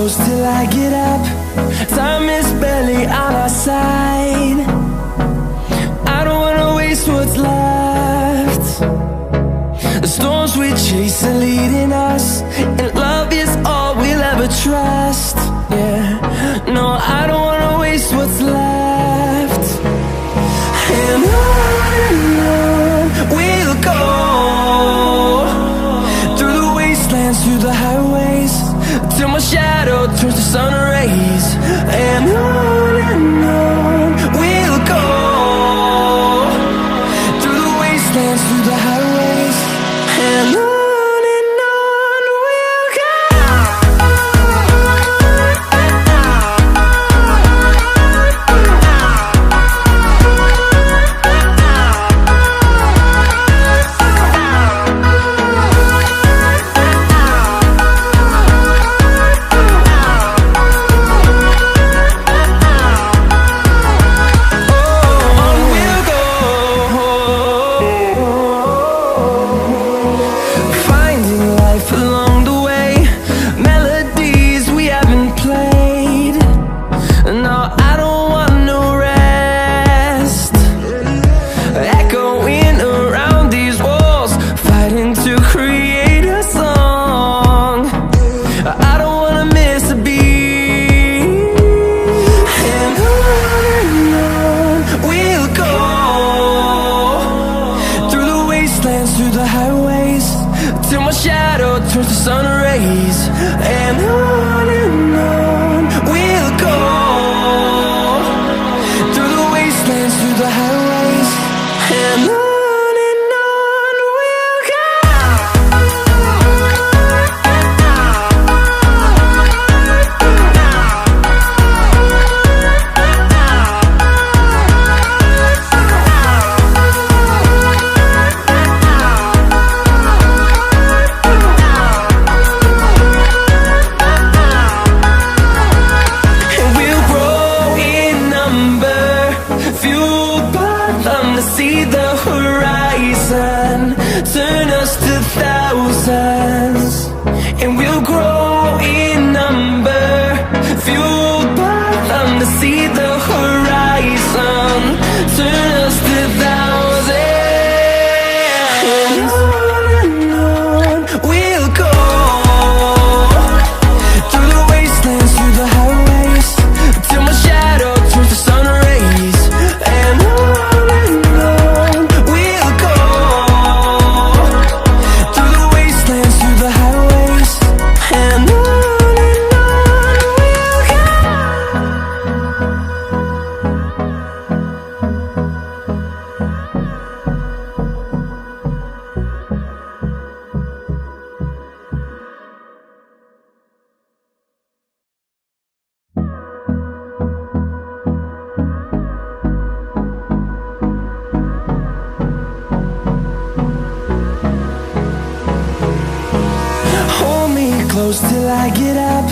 close till I get up. Time is barely on our side. I don't wanna waste what's left. The storms we chase are leading us, and love is all we'll ever trust. Yeah, no, I don't wanna waste what's left. And on we'll go, through the wastelands, through the highways, till my shadow turns to sun rays. And on we'll go, through the wastelands, through the highways, and on we'll go. Through the highways, till my shadow turns to sun rays. And on we'll go, through the wastelands, through the highways, and on we'll go. See the horizon turn us to thousands, and we'll grow in number, fueled by them to see the horizon turn us to thousands. And on we'll go, through the wastelands, through the highways, till my shadow turns to sun rays. And close till I get up.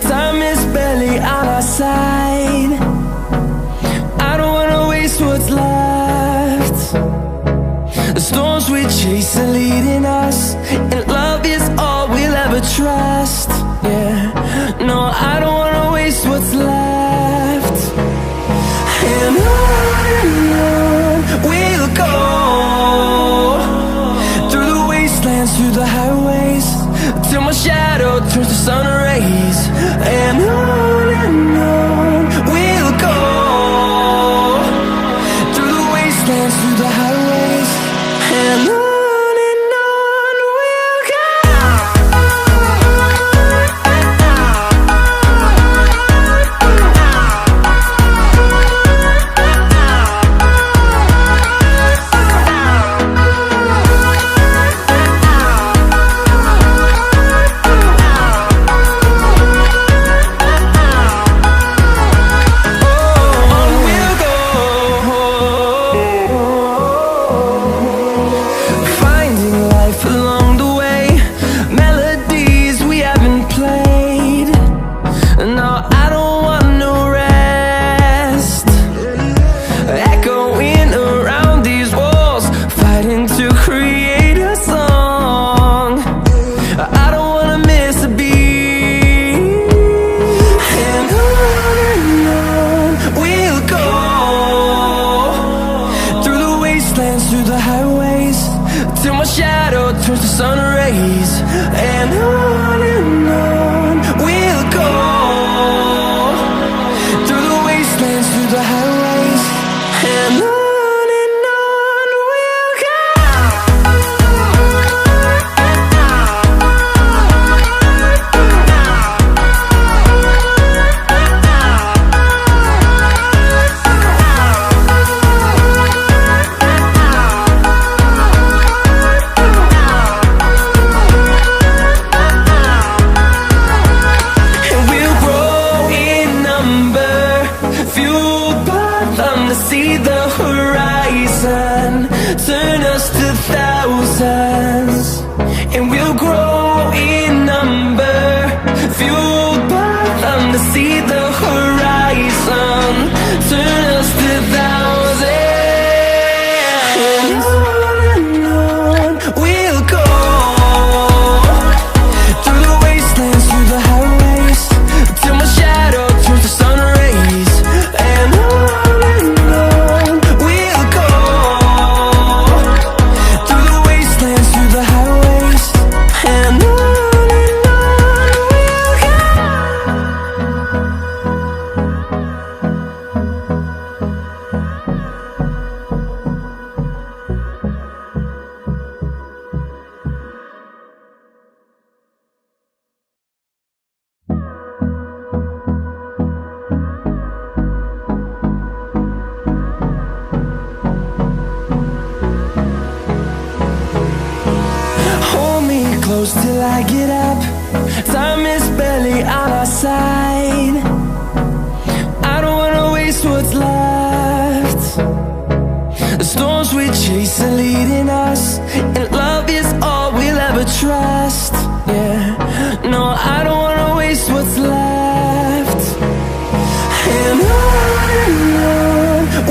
Time is barely on our side. I don't wanna waste what's left. The storms we chase are leading us, and love is all we'll ever trust. Yeah, no, I don't wanna waste what's left. And on we'll go, through the wastelands, through the highways, till my shadow turns to sun rays. And on we'll go, through the wastelands, through the highways, and on we'll go. till my shadow turns to sun rays. And on we'll go, through the wastelands, through the highways, and on we'll go. See the horizon, turn us to thousands, and we'll grow in number, fueled by them to see the horizon, turn us to thousands, and on we'll go, through the wastelands, through the highways, till my shadow turns to sun rays, and on close till I get up. Time is barely on our side. I don't wanna waste what's left. The storms we chase are leading us, and love is all we'll ever trust. Yeah, no, I don't wanna waste what's left. And on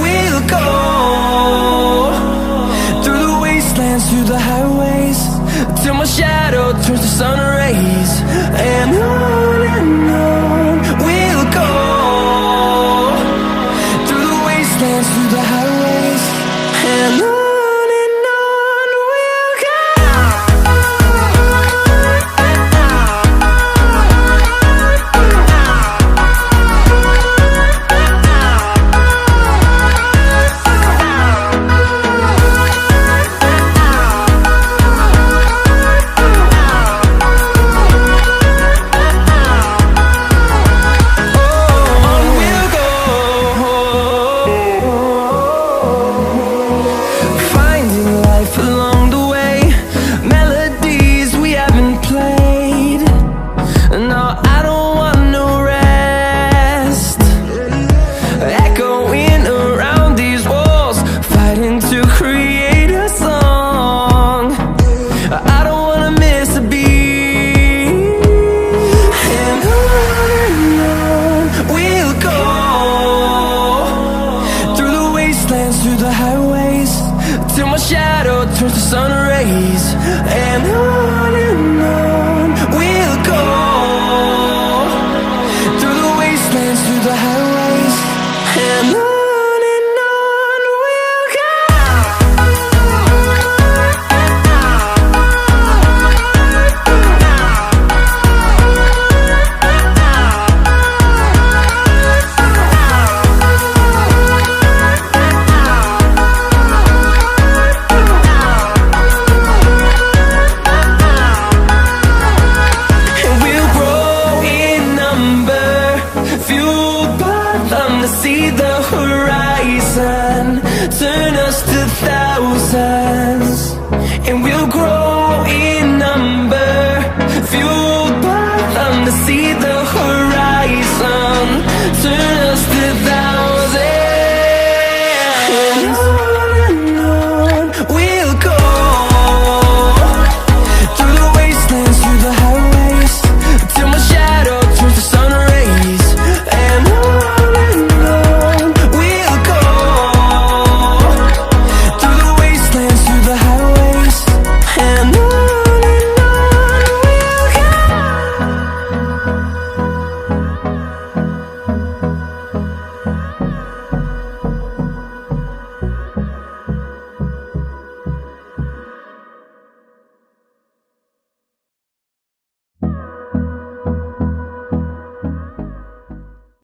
we'll go, through the wastelands, through the highways, till my shadow turns to sun rays, and on we'll go, through the wastelands, through the highways, and on we'll go. Through the highways, till my shadow turns to sun rays, and on we'll go, through the wastelands, through the highways, and on we'll go. See the horizon, turn us to thousands, and we'll